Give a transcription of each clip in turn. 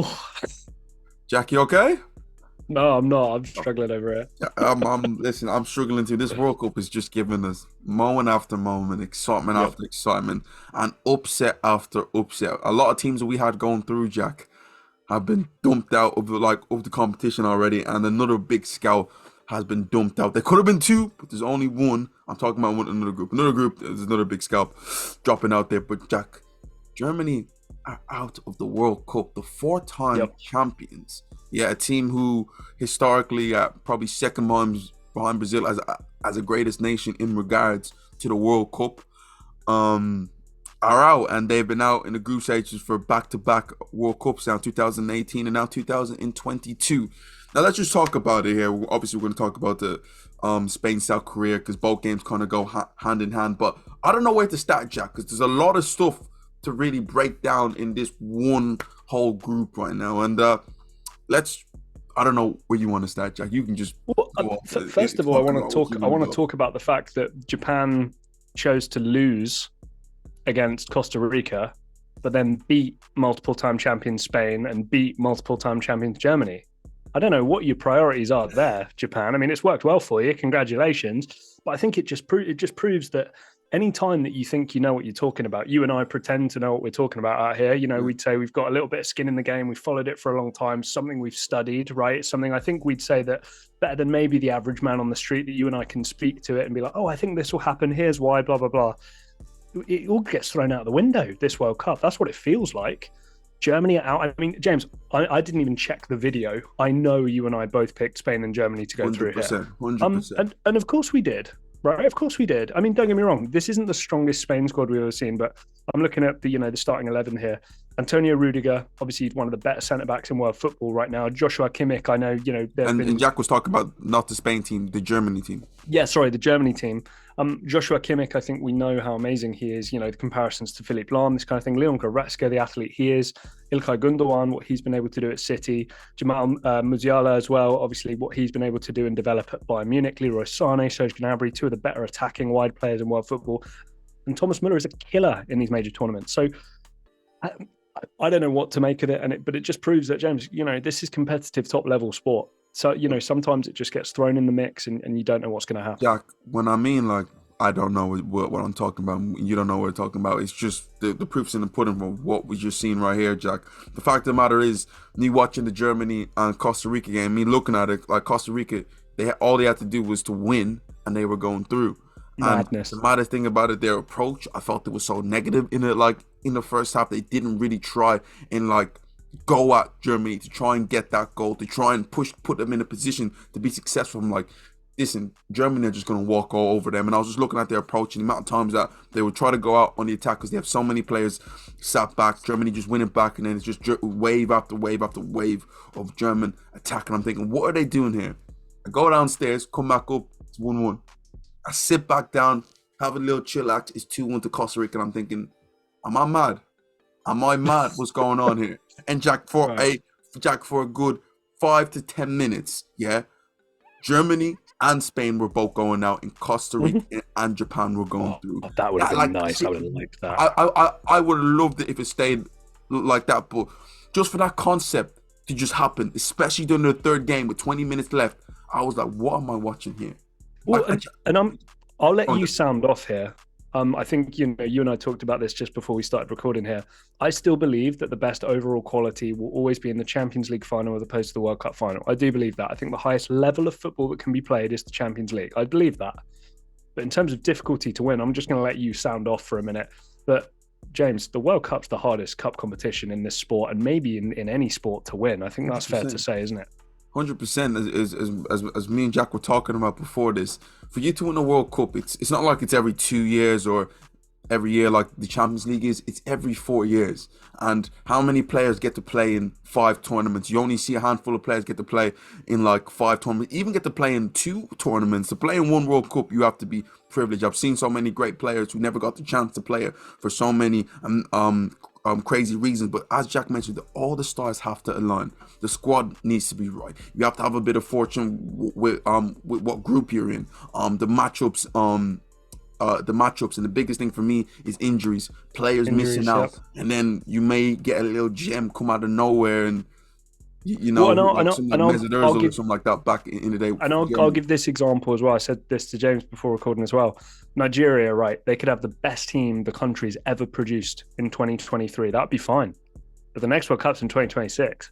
Oh, Jack, you okay? no, I'm not. I'm struggling over it. Yeah, listen, I'm struggling too. This World Cup is just giving us moment after moment, excitement Yep. after excitement, and upset after upset. A lot of teams that we had going through, Jack, have been dumped out of the competition already, and another big scout has been dumped out. There could have been two, but there's only one. I'm talking about another group. Another group, there's another big scout dropping out there. But Jack, Germany are out of the World Cup, the four-time Yep. champions. Yeah, a team who historically probably second behind Brazil as a greatest nation in regards to the World Cup. Um, are out, and they've been out in the group stages for back-to-back World Cups now, 2018 and now 2022. Now let's just talk about it here. Obviously, we're going to talk about the Spain South Korea because both games kind of go hand in hand. But I don't know where to start, Jack, because there's a lot of stuff to really break down in this one whole group right now. And let's. I don't know where you want to start, Jack. You can just Well, go off first of all, talk about what you I want want to to go. talk about the fact that Japan chose to lose against Costa Rica, but then beat multiple-time champions Spain and beat multiple-time champions Germany. I don't know what your priorities are there, Japan. I mean, it's worked well for you. Congratulations. But I think it just proves that any time that you think you know what you're talking about, you and I pretend to know what we're talking about out here. You know, Yeah. we'd say we've got a little bit of skin in the game. We've followed it for a long time. Something we've studied, right? It's something I think we'd say that better than maybe the average man on the street that you and I can speak to it and be like, oh, I think this will happen. Here's why, blah, blah, blah. It all gets thrown out the window this World Cup. That's what it feels like. Germany are out. I mean, James, I didn't even check the video. I know you and I both picked Spain and Germany to go through here. 100%, 100%. And of course we did, right? Of course we did. I mean, don't get me wrong. This isn't the strongest Spain squad we've ever seen, but I'm looking at the starting 11 here. Antonio Rudiger, obviously one of the better centre backs in world football right now. Joshua Kimmich, I know, there've And been Jack was talking about not the Spain team, the Germany team. yeah, sorry, the Germany team. Joshua Kimmich, I think we know how amazing he is. The comparisons to Philipp Lahm, this kind of thing. Leon Goretzka, the athlete he is. Ilkay Gundogan, what he's been able to do at City. Jamal Musiala as well, obviously what he's been able to do and develop at Bayern Munich. Leroy Sané, Serge Gnabry, two of the better attacking wide players in world football. And Thomas Müller is a killer in these major tournaments. So I don't know what to make of it, but it just proves that, James, this is competitive top level sport. So, sometimes it just gets thrown in the mix and you don't know what's going to happen. Jack, when I mean like I don't know what I'm talking about, you don't know what we're talking about. It's just the proof's in the pudding from what we just seen right here, Jack. The fact of the matter is, me watching the Germany and Costa Rica game, me looking at it like Costa Rica, all they had to do was to win, and they were going through. And Madness. the maddest thing about it, their approach, I felt it was so negative in it. Like in the first half, they didn't really try and like go at Germany to try and get that goal, to try and put them in a position to be successful. I'm like, listen, Germany are just going to walk all over them. And I was just looking at their approach and the amount of times that they would try to go out on the attack because they have so many players sat back. Germany just winning back, and then it's just wave after wave after wave of German attack. And I'm thinking, what are they doing here? I go downstairs, come back up, it's 1-1. I sit back down, have a little chillax, it's 2-1 to Costa Rica, and I'm thinking, am I mad? Am I mad? What's going on here? And Jack, for a good 5 to 10 minutes, yeah, Germany and Spain were both going out, and Costa Rica and Japan were going through. That would have been nice. I would have liked that. I would have loved it if it stayed like that, but just for that concept to just happen, especially during the third game with 20 minutes left, I was like, what am I watching here? Well, I'll let you sound off here. I think you and I talked about this just before we started recording here. I still believe that the best overall quality will always be in the Champions League final as opposed to the World Cup final. I do believe that. I think the highest level of football that can be played is the Champions League. I believe that. But in terms of difficulty to win, I'm just going to let you sound off for a minute. But James, the World Cup's the hardest cup competition in this sport, and maybe in any sport to win. I think that's fair to say, isn't it? 100%, as me and Jack were talking about before this, for you to win a World Cup, it's not like it's every 2 years or every year like the Champions League is. It's every 4 years. And how many players get to play in 5 tournaments? You only see a handful of players get to play in like 5 tournaments, even get to play in 2 tournaments. To play in one World Cup, you have to be privileged. I've seen so many great players who never got the chance to play it for so many crazy reasons. But as Jack mentioned, all the stars have to align. The squad needs to be right. You have to have a bit of fortune with what group you're in. The matchups the matchups, and the biggest thing for me is injuries, players missing Injuries, yep. out, and then you may get a little gem come out of nowhere, and Well, and like something like Mesut I'll Ozil or give something like that back in the day and for I'll Germany. give this example as well. I said this to James before recording as well. Nigeria, right? They could have the best team the country's ever produced in 2023. That'd be fine. But the next World Cup's in 2026.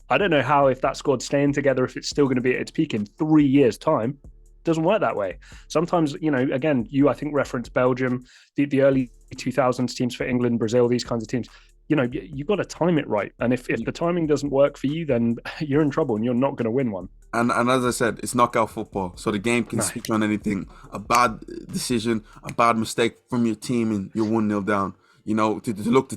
I don't know how, if that squad's staying together, if it's still going to be at its peak in 3 years' time. It doesn't work that way. Sometimes, again, I think referenced Belgium, the early 2000s teams for England, Brazil, these kinds of teams. You've got to time it right. And if the timing doesn't work for you, then you're in trouble and you're not going to win one. And as I said, it's knockout football, so the game can switch on anything. A bad decision, a bad mistake from your team, and you're 1-0 down. To look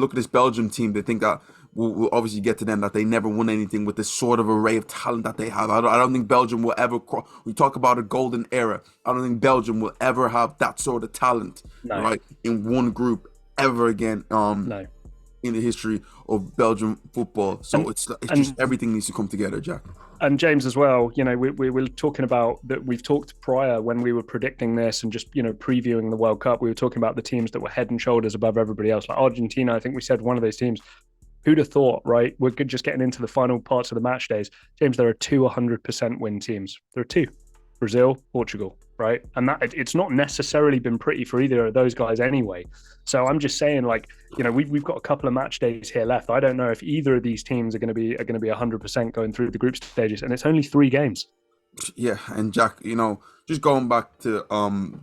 at this Belgium team, they think that we'll obviously get to them, that they never won anything with this sort of array of talent that they have. I don't think Belgium will ever. We talk about a golden era. I don't think Belgium will ever have that sort of talent, right, in one group ever again. No. In the history of Belgium football. So it's just everything needs to come together, Jack. And James as well, we were talking about that. We've talked prior when we were predicting this and just, previewing the World Cup. We were talking about the teams that were head and shoulders above everybody else. Like Argentina, I think we said one of those teams. Who'd have thought, right? We're just getting into the final parts of the match days. James, there are 2 100% win teams. There are 2. Brazil, Portugal, right? And that it's not necessarily been pretty for either of those guys anyway. So I'm just saying, we've got a couple of match days here left. I don't know if either of these teams are going to be 100% going through the group stages, and it's only 3 games. Yeah, and Jack, just going back to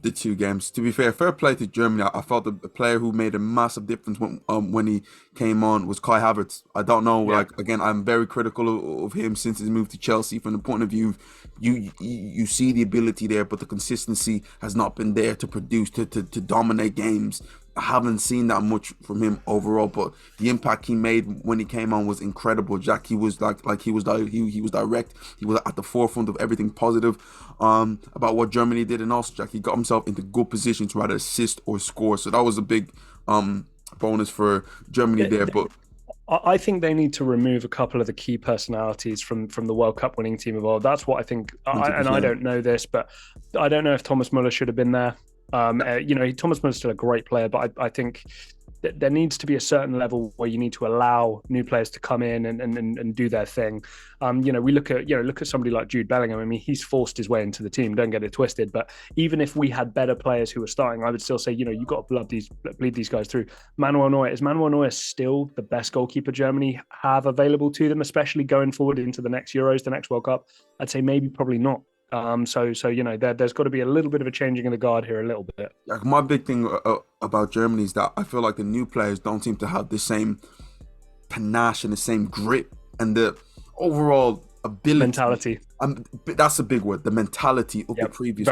the 2 games. To be fair play to Germany. I felt the player who made a massive difference when he came on was Kai Havertz. I don't know, again, I'm very critical of him since his move to Chelsea. From the point of view, you see the ability there, but the consistency has not been there to produce to dominate games. I haven't seen that much from him overall, but the impact he made when he came on was incredible. Jack, he was he was direct. He was at the forefront of everything positive about what Germany did, and also Jack, he got himself into good position to either assist or score. So that was a big bonus for Germany there. But I think they need to remove a couple of the key personalities from the World Cup winning team of old. That's what I think. And I don't know this, but I don't know if Thomas Muller should have been there. Thomas Muller's still a great player, but I think that there needs to be a certain level where you need to allow new players to come in and do their thing. We look at somebody like Jude Bellingham. I mean, he's forced his way into the team. Don't get it twisted. But even if we had better players who were starting, I would still say, you've got to bleed these guys through. Manuel Neuer, is Manuel Neuer still the best goalkeeper Germany have available to them, especially going forward into the next Euros, the next World Cup? I'd say maybe, probably not. So there's got to be a little bit of a changing of the guard here, a little bit. Like, my big thing about Germany is that I feel like the new players don't seem to have the same panache and the same grit and the overall ability. Mentality. That's a big word. The mentality of the previous.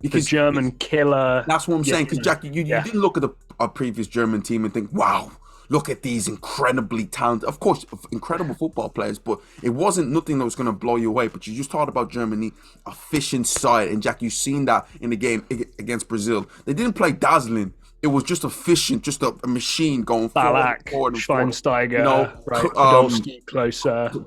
Because the German killer. That's what I'm saying. Because Jack, you didn't look at a previous German team and think, wow, look at these incredibly talented, of course, incredible football players, but it wasn't nothing that was going to blow you away. But you just thought about Germany, efficient side. And Jack, you've seen that in the game against Brazil. They didn't play dazzling. It was just efficient, just a machine going forward. Schweinsteiger, Podolski,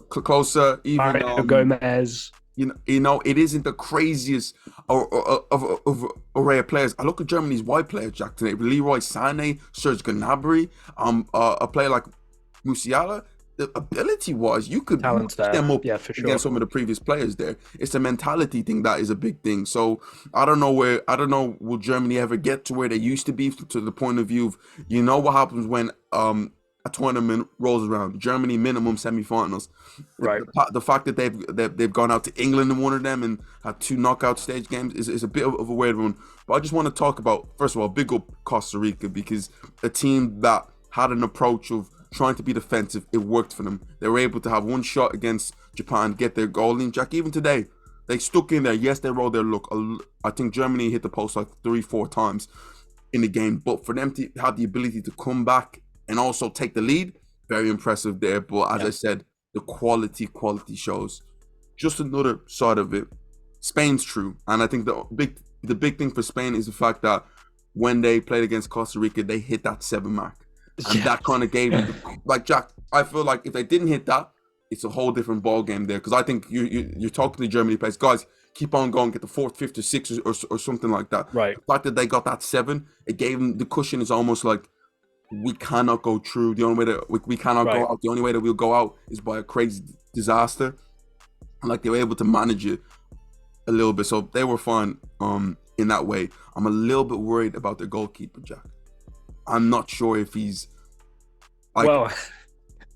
Closer, even Gomez. It isn't the craziest of array of players. I look at Germany's wide players, Jack, today. Leroy Sané, Serge Gnabry, a player like Musiala. The ability-wise, you could pick them up for sure. Against some of the previous players there. It's a mentality thing that is a big thing. So I don't know, will Germany ever get to where they used to be, to the point of view of, what happens when a tournament rolls around. Germany minimum semi-finals. Right. The fact that they've gone out to England in one of them and had 2 knockout stage games is a bit of a weird one. But I just want to talk about, first of all, big up Costa Rica, because a team that had an approach of trying to be defensive, it worked for them. They were able to have one shot against Japan, get their goal in. Jack, even today, they stuck in there. Yes, they rolled their luck. I think Germany hit the post like 3-4 times in the game. But for them to have the ability to come back and also take the lead, very impressive there. But as I said, the quality shows. Just another side of it. Spain's true. And I think the big thing for Spain is the fact that when they played against Costa Rica, they hit that 7 mark. And that kind of gave them, like, Jack, I feel like if they didn't hit that, it's a whole different ball game there. Because I think you're talking to Germany players, guys, keep on going, get the fourth, fifth, or sixth, or something like that. Right. The fact that they got that 7, it gave them the cushion. Is almost like we cannot go through. The only way that we cannot Right. go out. The only way that we'll go out is by a crazy disaster. And like they were able to manage it a little bit, so they were fine. In that way, I'm a little bit worried about their goalkeeper, Jack. I'm not sure if he's like.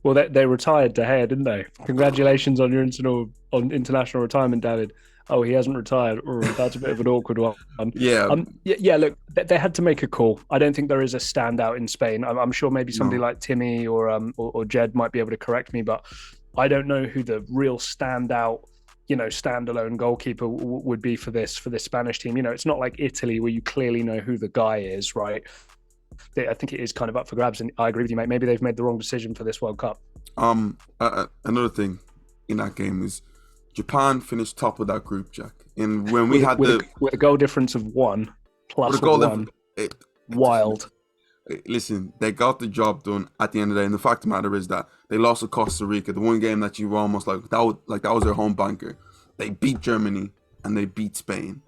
Well, they retired De Gea, didn't they? Congratulations on your international retirement, David. Oh, he hasn't retired. Oh, that's a bit of an awkward one. Yeah. Yeah. Look, they had to make a call. I don't think there is a standout in Spain. I'm sure maybe somebody like Timmy or Jed might be able to correct me, but I don't know who the real standout, standalone goalkeeper would be for this Spanish team. It's not like Italy where you clearly know who the guy is, right? I think it is kind of up for grabs, and I agree with you, mate. Maybe they've made the wrong decision for this World Cup. Another thing in that game is Japan finished top of that group, Jack. And when we had with a goal difference of 1 plus 1, wild. Listen, they got the job done at the end of the day, and the fact of the matter is that they lost to Costa Rica, the one game that you were almost that was their home banker. They beat Germany and they beat Spain,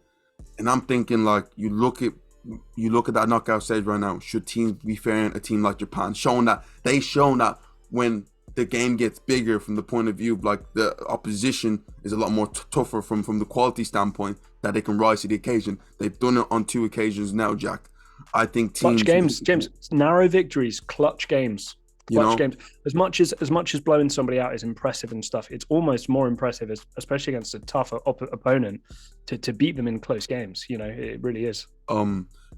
and I'm thinking like you look at that knockout stage right now. Should teams be fairing a team like Japan, showing that when the game gets bigger from the point of view of like the opposition is a lot more tougher from the quality standpoint, that they can rise to the occasion. They've done it on 2 occasions now, Jack. I think teams clutch games, James, narrow victories, clutch games. Games. As much as blowing somebody out is impressive and stuff, it's almost more impressive, especially against a tougher opponent, to beat them in close games. It really is.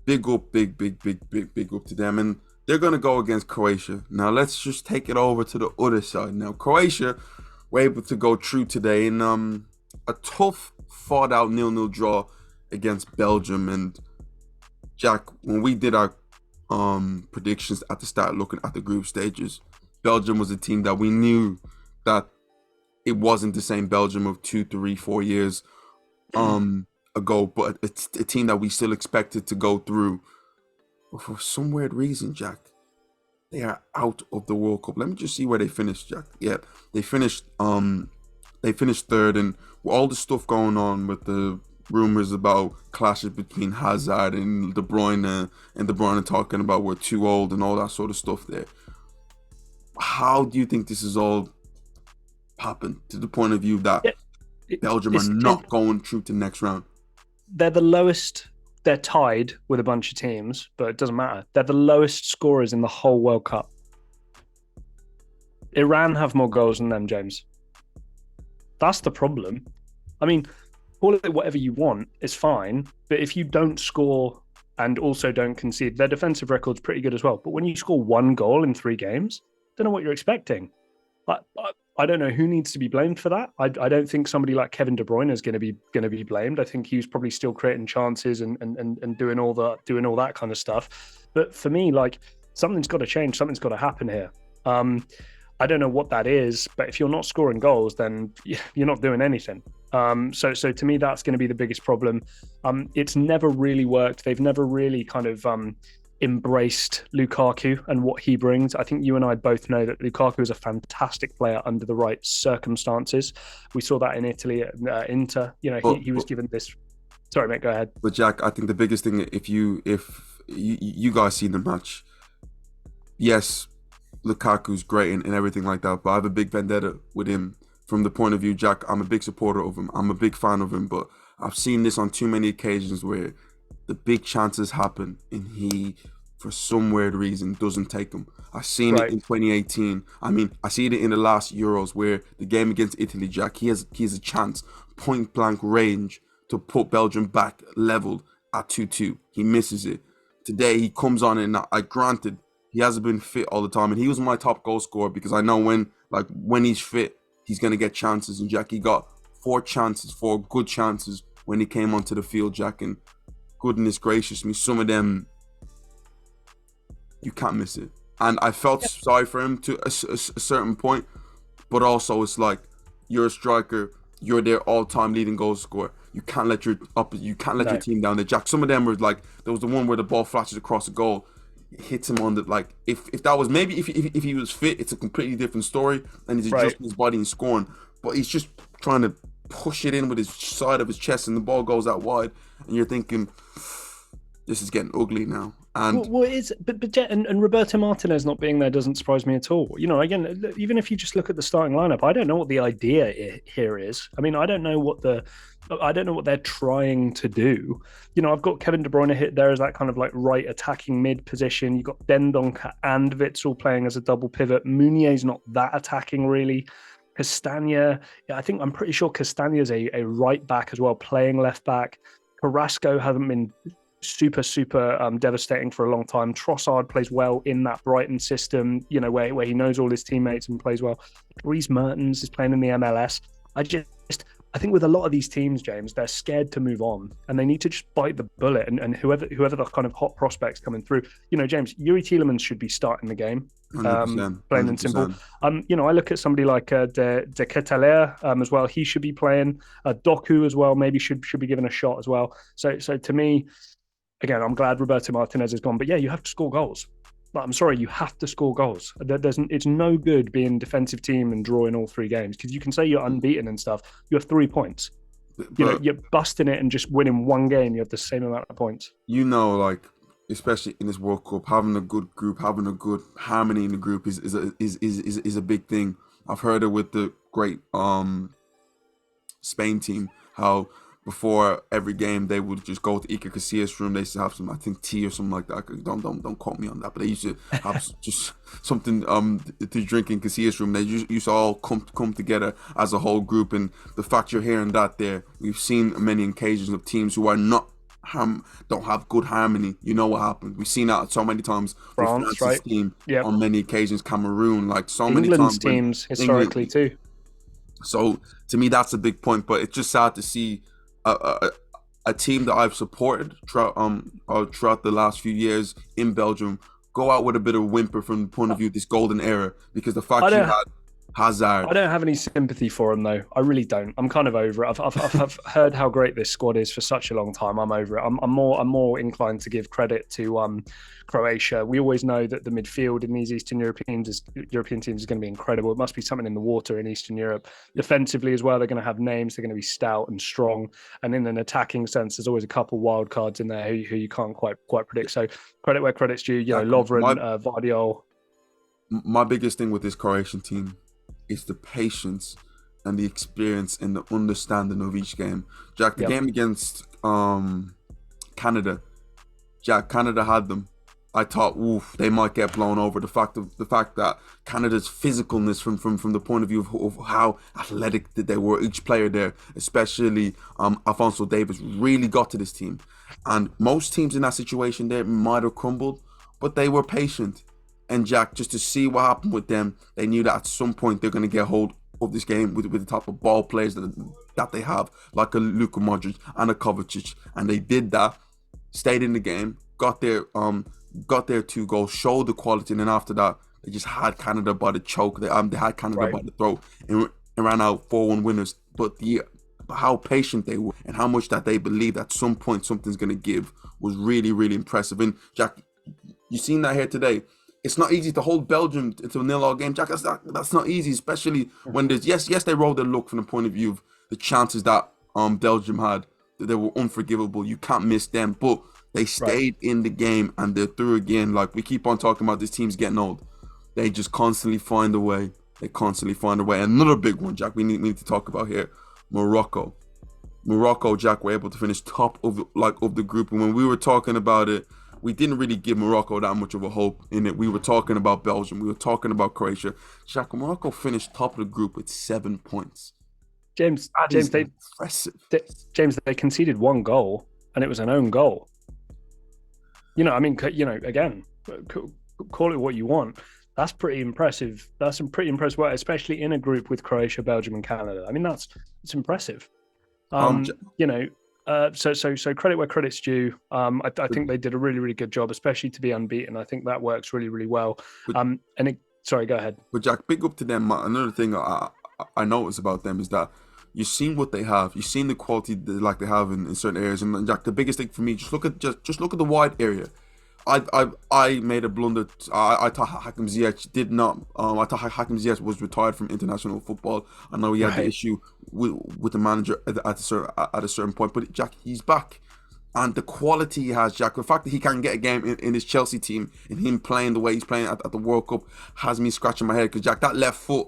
Big up to them, and they're gonna go against Croatia. Now let's just take it over to the other side. Now Croatia were able to go through today in a tough, fought out 0-0 draw against Belgium. And Jack, when we did our predictions at the start, looking at the group stages, Belgium was a team that we knew that it wasn't the same Belgium of 2, 3, 4 years ago, but it's a team that we still expected to go through. But for some weird reason, Jack, they are out of the World Cup. Let me just see where they finished, Jack. Yeah, they finished third, and with all the stuff going on with the rumors about clashes between Hazard and De Bruyne, and De Bruyne talking about we're too old and all that sort of stuff there. How do you think this is all happened to the point of view that Belgium are not going through to the next round? They're the lowest. They're tied with a bunch of teams, but it doesn't matter. They're the lowest scorers in the whole World Cup. Iran have more goals than them, James. That's the problem. I mean, call it whatever you want, it's fine. But if you don't score and also don't concede, their defensive record's pretty good as well. But when you score 1 goal in 3 games, I don't know what you're expecting. I don't know who needs to be blamed for that. I don't think somebody like Kevin De Bruyne is going to be blamed. I think he's probably still creating chances and doing all that kind of stuff. But for me, like, something's got to change. Something's got to happen here. I don't know what that is, but if you're not scoring goals, then you're not doing anything. So to me, that's going to be the biggest problem. It's never really worked. They've never really kind of embraced Lukaku and what he brings. I think you and I both know that Lukaku is a fantastic player under the right circumstances. We saw that in Italy at Inter. He was given this. Sorry, mate, go ahead. But Jack, I think the biggest thing, if you guys see the match, yes, Lukaku's great and everything like that, but I have a big vendetta with him from the point of view, Jack. I'm a big supporter of him. I'm a big fan of him, but I've seen this on too many occasions where the big chances happen and he, for some weird reason, doesn't take them. I've seen it in 2018. I mean, I see it in the last Euros where the game against Italy, Jack, he has a chance, point blank range, to put Belgium back leveled at 2-2. He misses it. Today he comes on, and granted, he hasn't been fit all the time, and he was my top goal scorer because I know when he's fit, he's gonna get chances. And Jack, he got 4 good chances when he came onto the field, Jack, and goodness gracious me, some of them you can't miss it. And I felt sorry for him to a certain point, but also it's like, you're a striker, you're their all-time leading goal scorer. You can't let your team down there, Jack. Some of them were like, there was the one where the ball flashes across the goal, it hits him on the, like, if that was, maybe if he was fit, it's a completely different story and he's adjusting his body and scoring, but he's just trying to push it in with his side of his chest, and the ball goes out wide, and you're thinking, this is getting ugly now. And Well, it is, and Roberto Martinez not being there doesn't surprise me at all. You know, again, even if you just look at the starting lineup, I don't know what the idea here is. I mean, I don't know what they're trying to do. You know, I've got Kevin De Bruyne hit there as that kind of like right attacking mid position. You've got Dendoncker and Witsel playing as a double pivot. Meunier's not that attacking really. Castagna, yeah, I'm pretty sure Castagna's a right back as well, playing left back. Carrasco hasn't been super devastating for a long time. Trossard plays well in that Brighton system, you know, where he knows all his teammates and plays well. Dries Mertens is playing in the MLS. I think with a lot of these teams, James, they're scared to move on and they need to just bite the bullet. And whoever the kind of hot prospects coming through, you know, James, Yuri Tielemans should be starting the game. 100%, Plain and simple. You know, I look at somebody like De Ketelaere as well. He should be playing. Doku as well, maybe should be given a shot as well. So to me, again, I'm glad Roberto Martinez is gone, but yeah, you have to score goals. Like, I'm sorry, you have to score goals. It's no good being defensive team and drawing all 3 games because you can say you're unbeaten and stuff. You have 3 points. You know, you're busting it and just winning 1 game. You have the same amount of points. You know, like especially in this World Cup, having a good group, having a good harmony in the group is a big thing. I've heard it with the great Spain team, how before every game they would just go to Iker Casillas' room. They used to have some, I think, tea or something like that. Don't quote me on that, but they used to have just something to drink in Casillas' room. They used to all come together as a whole group, and the fact you're hearing that there, we've seen many occasions of teams who are not don't have good harmony. You know what happened? We've seen that so many times. France, right? Team, yep. On many occasions, Cameroon, like so England's many times. Teams historically too. So to me, that's a big point. But it's just sad to see a team that I've supported throughout the last few years in Belgium go out with a bit of a whimper from the point of view of this golden era, because the fact you had Hazard. I don't have any sympathy for him though. I really don't. I'm kind of over it. I've heard how great this squad is for such a long time. I'm over it. I'm more inclined to give credit to Croatia. We always know that the midfield in these Eastern European teams is going to be incredible. It must be something in the water in Eastern Europe. Defensively as well, they're going to have names. They're going to be stout and strong. And in an attacking sense, there's always a couple wild cards in there who you can't quite predict. So credit where credit's due. You know, Lovren, Vardiol. My biggest thing with this Croatian team is the patience and the experience and the understanding of each game. Jack, the game against Canada, Jack, Canada had them. I thought, oof, they might get blown over. The fact that Canada's physicalness from the point of view of how athletic that they were, each player there, especially Alphonso Davies, really got to this team. And most teams in that situation there might have crumbled, but they were patient. And Jack, just to see what happened with them, they knew that at some point they're going to get hold of this game with the type of ball players that they have, like a Luka Modric and a Kovacic. And they did that, stayed in the game, got their 2 goals, showed the quality, and then after that, they just had Canada by the choke. They had Canada by the throat and ran out 4-1 winners. But how patient they were and how much that they believed at some point something's going to give was really, really impressive. And Jack, you seen that here today. It's not easy to hold Belgium to a 0-0 game, Jack. That's not easy, especially when there's yes they rolled their luck from the point of view of the chances that Belgium had. They were unforgivable. You can't miss them, but they stayed in the game and they're through again. Like we keep on talking about, this team's getting old. They just constantly find a way. Another big one, Jack, we need to talk about here. Morocco, Jack, were able to finish top of the group, and when we were talking about it, we didn't really give Morocco that much of a hope in it. We were talking about Belgium. We were talking about Croatia. Jack, Morocco finished top of the group with 7 points. James, impressive. James, they conceded 1 goal, and it was an own goal. You know, I mean, you know, again, call it what you want. That's pretty impressive. That's some pretty impressive work, especially in a group with Croatia, Belgium, and Canada. I mean, it's impressive. You know. So credit where credit's due. I think they did a really, really good job, especially to be unbeaten. I think that works really, really well. Sorry, go ahead. But Jack, big up to them. Another thing I noticed about them is that you've seen what they have. You've seen the quality they have in certain areas. And Jack, the biggest thing for me, just look at the wide area. I made a blunder. I thought Hakim Ziyech did not. I thought Hakim Ziyech was retired from international football. I know he had the Right. issue with the manager at a certain point, but Jack, he's back, and the quality he has, Jack. The fact that he can get a game in his Chelsea team and him playing the way he's playing at the World Cup has me scratching my head. Because Jack, that left foot,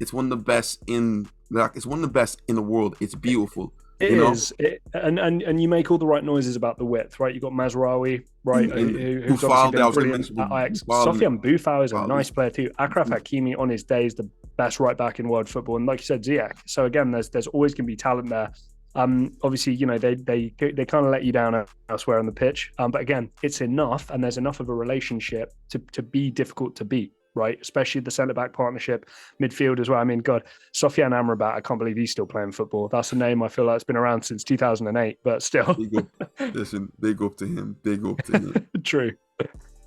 it's one of the best in like it's one of the best in the world. It's beautiful. It You know, is, and you make all the right noises about the width, right? You got Mazraoui, right, in who's obviously Buffal, I been was going to brilliant mention at Ajax. Buffal. Sofiane Boufal is a nice player too. Achraf Hakimi on his day is the best right back in world football, and like you said, Ziyech. So again, there's always going to be talent there. Obviously, they kind of let you down elsewhere on the pitch, but again, it's enough, and there's enough of a relationship to be difficult to beat. Right, especially the centre back partnership, midfield as well. I mean, God, Sofiane Amrabat, I can't believe he's still playing football. That's a name I feel like it's been around since 2008, but still. Big up. Listen, big up to him. Big up to him. True.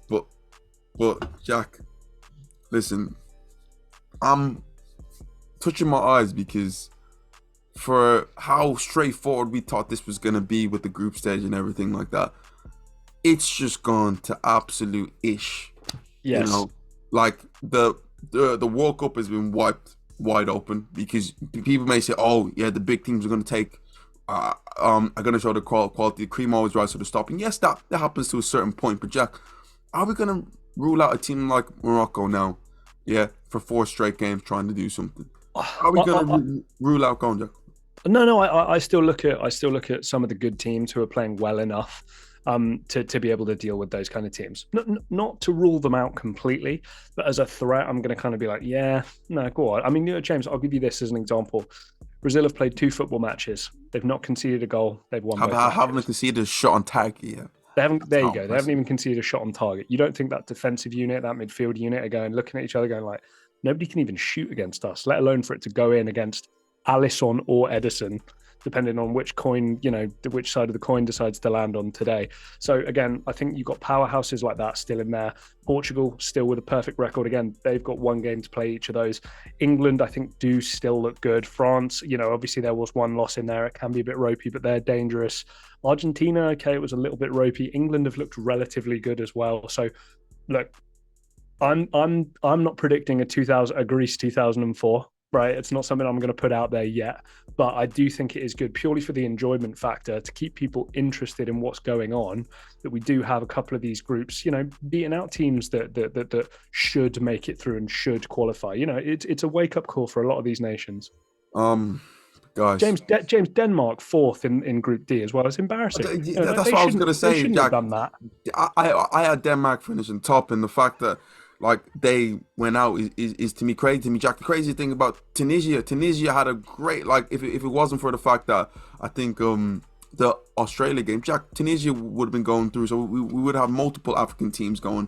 But Jack, listen, I'm touching my eyes because for how straightforward we thought this was gonna be with the group stage and everything like that, it's just gone to absolute ish. Yes. You know, like the World Cup has been wiped wide open because people may say, "Oh, yeah, the big teams are going to take, are going to show the quality. The cream always rises to the top." And yes, that happens to a certain point. But Jack, are we going to rule out a team like Morocco now? Yeah, for 4 straight games trying to do something. Are we going to rule out going, Jack? No. I still look at some of the good teams who are playing well enough to be able to deal with those kind of teams. Not to rule them out completely, but as a threat, I'm going to kind of be like, yeah, no, go on. I mean, James, I'll give you this as an example. Brazil have played 2 football matches. They've not conceded a goal. They've won both matches. Haven't conceded a shot on target yet. They haven't. There you go. They haven't even conceded a shot on target. You don't think that defensive unit, that midfield unit, are looking at each other, going like, nobody can even shoot against us, let alone for it to go in against Alisson or Edison, depending on which coin, which side of the coin decides to land on today. So again, I think you've got powerhouses like that still in there. Portugal still with a perfect record. Again, they've got 1 game to play each of those. England, I think, do still look good. France, obviously there was 1 loss in there. It can be a bit ropey, but they're dangerous. Argentina, okay, it was a little bit ropey. England have looked relatively good as well. So look, I'm not predicting a Greece 2004. Right, it's not something I'm going to put out there yet, but I do think it is good purely for the enjoyment factor to keep people interested in what's going on. That we do have a couple of these groups, beating out teams that should make it through and should qualify. It's a wake up call for a lot of these nations. Guys, James, Denmark 4th in Group D as well. It's embarrassing. That's what I was going to say, Jack. Done that. I had Denmark finishing top, and the fact that they went out is to me crazy to me, Jack. The crazy thing about Tunisia had a great, if it wasn't for the fact that I think the Australia game, Jack, Tunisia would have been going through, so we would have multiple African teams going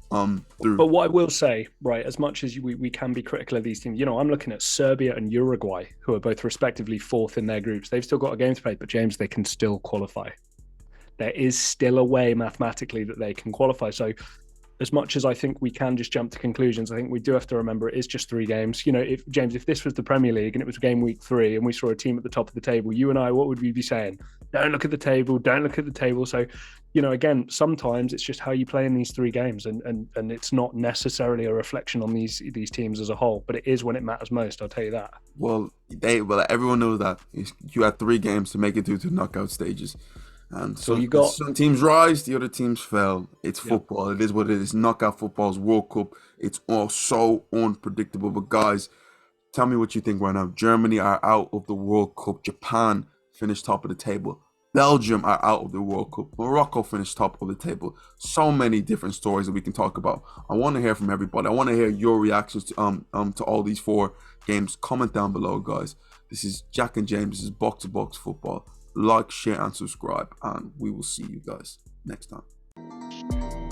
through. But what I will say, right, as much as we can be critical of these teams, I'm looking at Serbia and Uruguay, who are both respectively 4th in their groups. They've still got a game to play, but James, they can still qualify. There is still a way mathematically that they can qualify. So as much as I think we can just jump to conclusions, I think we do have to remember it is just 3 games. If this was the Premier League and it was game week 3 and we saw a team at the top of the table, you and I, what would we be saying? Don't look at the table. Don't look at the table. So, again, sometimes it's just how you play in these 3 games, and it's not necessarily a reflection on these teams as a whole, but it is when it matters most. I'll tell you that. Well, everyone knows that you had 3 games to make it through to the knockout stages. And so you got some teams rise, the other teams fell. It's football. It is what it is. Knockout football's World Cup. It's all so unpredictable. But guys, tell me what you think right now. Germany are out of the World Cup. Japan finished top of the table. Belgium are out of the World Cup. Morocco finished top of the table. So many different stories that we can talk about. I want to hear from everybody. I want to hear your reactions to all these 4 games. Comment down below, guys. This is Jack and James. This is Box to Box Football. Like, share, and subscribe, and we will see you guys next time.